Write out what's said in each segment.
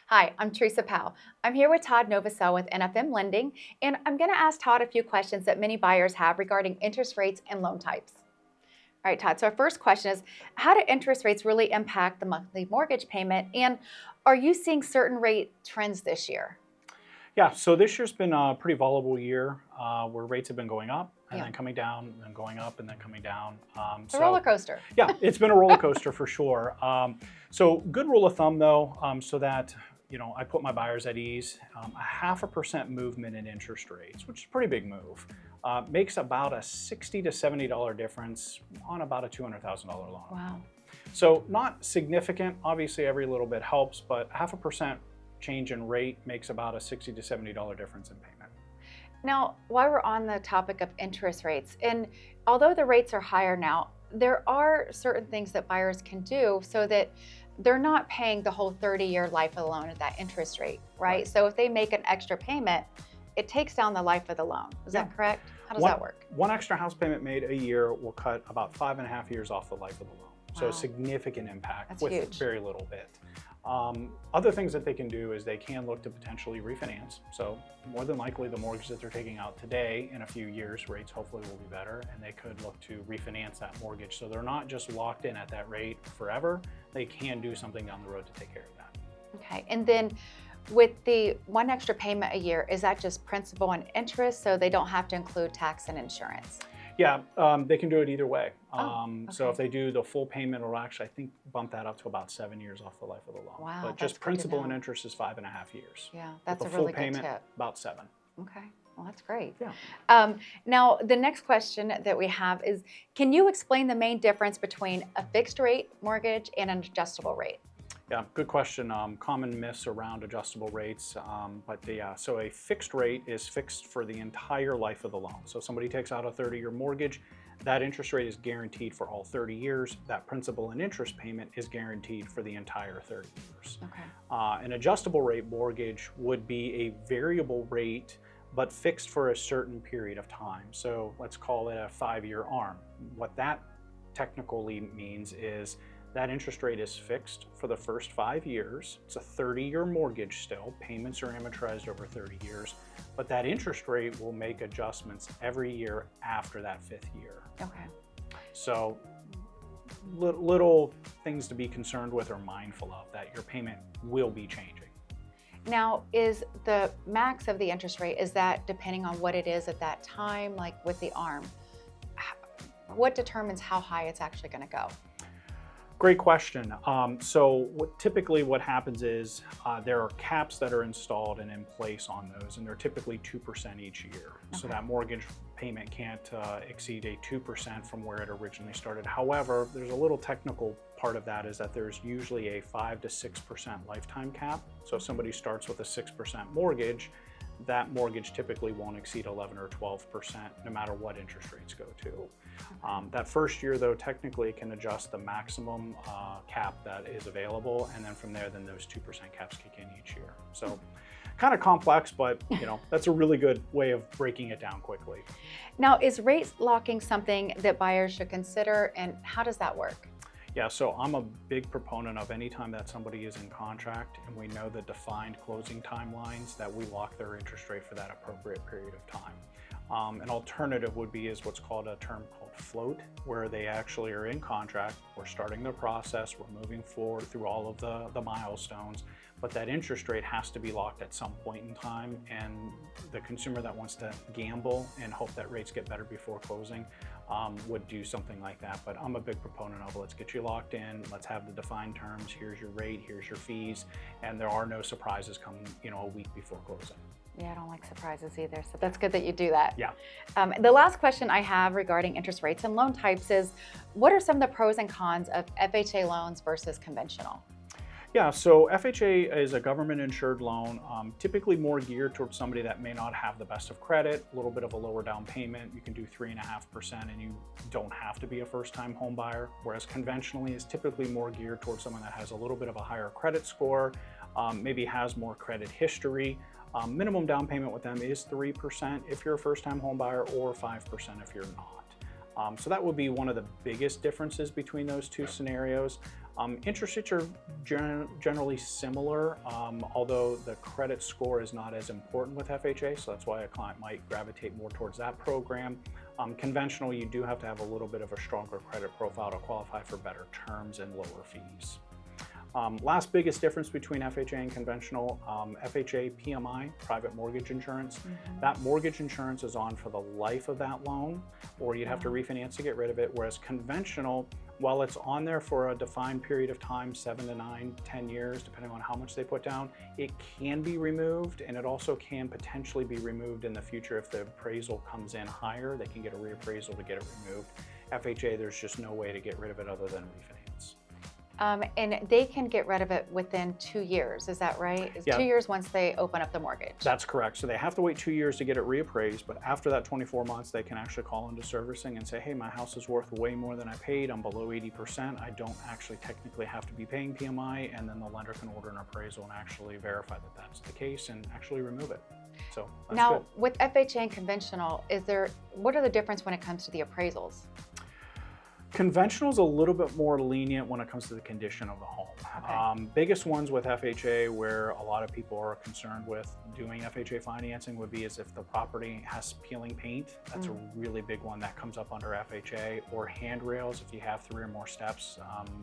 Hi, I'm Teresa Powell. I'm here with Todd Novosel with NFM Lending, and I'm going to ask Todd a few questions that many buyers have regarding interest rates and loan types. All right, Todd, so our first question is, how do interest rates really impact the monthly mortgage payment, and are you seeing certain rate trends this year? Yeah, so this year's been a pretty volatile year where rates have been going up and Yeah. then coming down and then going up and then coming down. It's a roller coaster. Yeah, it's been a roller coaster for sure. So good rule of thumb though, so that I put my buyers at ease. A 0.5% movement in interest rates, which is a pretty big move, makes about a $60 to $70 difference on about a $200,000 loan. Wow. So not significant. Obviously, every little bit helps, but 0.5% change in rate makes about a $60 to $70 difference in payment. Now, while we're on the topic of interest rates, and although the rates are higher now, there are certain things that buyers can do so that they're not paying the whole 30-year life of the loan at that interest rate, right? So if they make an extra payment, it takes down the life of the loan. Is that correct? How does that work? One extra house payment made a year will cut about 5.5 years off the life of the loan. So Wow. a significant impact That's with huge. very little bit. Other things that they can do is they can look to potentially refinance. So more than likely the mortgage that they're taking out today, in a few years, rates hopefully will be better, and they could look to refinance that mortgage. So they're not just locked in at that rate forever. They can do something down the road to take care of that. Okay, and then with the one extra payment a year, is that just principal and interest, so they don't have to include tax and insurance? Yeah, they can do it either way. So okay. if they do the full payment, it'll actually, I think, bump that up to about 7 years off the life of the loan. Wow, But that's just good to principal and know. interest is 5.5 years. Yeah, With that's the a full really good payment, tip. about 7. Okay, well, that's great. Yeah. Now, the next question that we have is, can you explain the main difference between a fixed rate mortgage and an adjustable rate? Yeah, good question. Common myths around adjustable rates, so a fixed rate is fixed for the entire life of the loan. So somebody takes out a 30-year mortgage, that interest rate is guaranteed for all 30 years. That principal and interest payment is guaranteed for the entire 30 years. Okay. An adjustable rate mortgage would be a variable rate, but fixed for a certain period of time. So let's call it a 5-year ARM. What that technically means is that interest rate is fixed for the first 5 years. It's a 30-year mortgage still. Payments are amortized over 30 years, but that interest rate will make adjustments every year after that 5th year. Okay. So little things to be concerned with or mindful of, that your payment will be changing. Now, is the max of the interest rate, is that depending on what it is at that time, like with the ARM? What determines how high it's actually going to go? Great question. So typically what happens is there are caps that are installed and in place on those, and they're typically 2% each year. Okay. So that mortgage payment can't exceed a 2% from where it originally started. However, there's a little technical part of that, is that there's usually a 5 to 6% lifetime cap. So if somebody starts with a 6% mortgage, that mortgage typically won't exceed 11 or 12% no matter what interest rates go to. That first year though, technically it can adjust the maximum cap that is available, and then from there, then those 2% caps kick in each year. So kind of complex, but that's a really good way of breaking it down quickly. Now, is rate locking something that buyers should consider, and how does that work? Yeah, so I'm a big proponent of any time that somebody is in contract and we know the defined closing timelines, that we lock their interest rate for that appropriate period of time. An alternative would be what's called a term called float, where they actually are in contract, we're starting the process, we're moving forward through all of the milestones, but that interest rate has to be locked at some point in time, and the consumer that wants to gamble and hope that rates get better before closing would do something like that. But I'm a big proponent of, let's get you locked in, let's have the defined terms, here's your rate, here's your fees, and there are no surprises coming a week before closing. Yeah, I don't like surprises either, so that's good that you do that. Yeah. The last question I have regarding interest rates and loan types is, what are some of the pros and cons of FHA loans versus conventional? Yeah, so FHA is a government-insured loan, typically more geared towards somebody that may not have the best of credit, a little bit of a lower down payment. You can do 3.5% and you don't have to be a first-time home buyer, whereas conventionally is typically more geared towards someone that has a little bit of a higher credit score, maybe has more credit history. Minimum down payment with them is 3% if you're a first-time home buyer, or 5% if you're not. So that would be one of the biggest differences between those two scenarios. Interest rates are generally similar, although the credit score is not as important with FHA, so that's why a client might gravitate more towards that program. Conventional, you do have to have a little bit of a stronger credit profile to qualify for better terms and lower fees. Last biggest difference between FHA and conventional, FHA PMI, private mortgage insurance. That mortgage insurance is on for the life of that loan, or you'd have to refinance to get rid of it, whereas conventional, while it's on there for a defined period of time, 7 to 9, 10 years, depending on how much they put down, it can be removed, and it also can potentially be removed in the future if the appraisal comes in higher. They can get a reappraisal to get it removed. FHA, there's just no way to get rid of it other than refinance. And they can get rid of it within 2 years, is that right? It's 2 years once they open up the mortgage. That's correct. So they have to wait 2 years to get it reappraised, but after that 24 months, they can actually call into servicing and say, hey, my house is worth way more than I paid. I'm below 80%. I don't actually technically have to be paying PMI, and then the lender can order an appraisal and actually verify that that's the case and actually remove it. So that's now, good. with FHA and conventional, what are the difference when it comes to the appraisals? Conventional is a little bit more lenient when it comes to the condition of the home. Okay. Biggest ones with FHA where a lot of people are concerned with doing FHA financing would be as if the property has peeling paint. That's a really big one that comes up under FHA, or handrails. If you have 3 or more steps,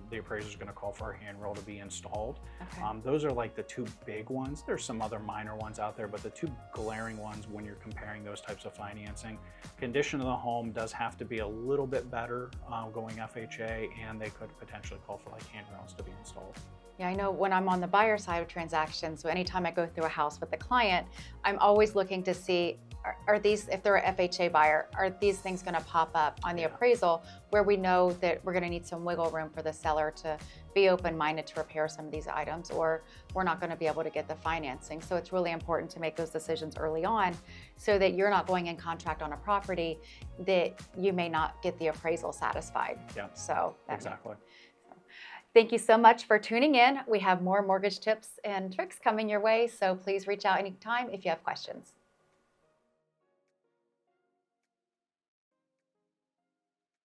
the appraiser is going to call for a handrail to be installed. Okay. Those are like the 2 big ones. There's some other minor ones out there, but the 2 glaring ones when you're comparing those types of financing. Condition of the home does have to be a little bit better going FHA, and they could potentially call for like handrails to be installed. Yeah, I know when I'm on the buyer side of transactions, so anytime I go through a house with a client, I'm always looking to see, are these, if they're an FHA buyer, are these things going to pop up on the appraisal where we know that we're going to need some wiggle room for the seller to be open-minded to repair some of these items, or we're not going to be able to get the financing. So it's really important to make those decisions early on so that you're not going in contract on a property that you may not get the appraisal satisfied. Yeah, so exactly. Thank you so much for tuning in. We have more mortgage tips and tricks coming your way, so please reach out anytime if you have questions.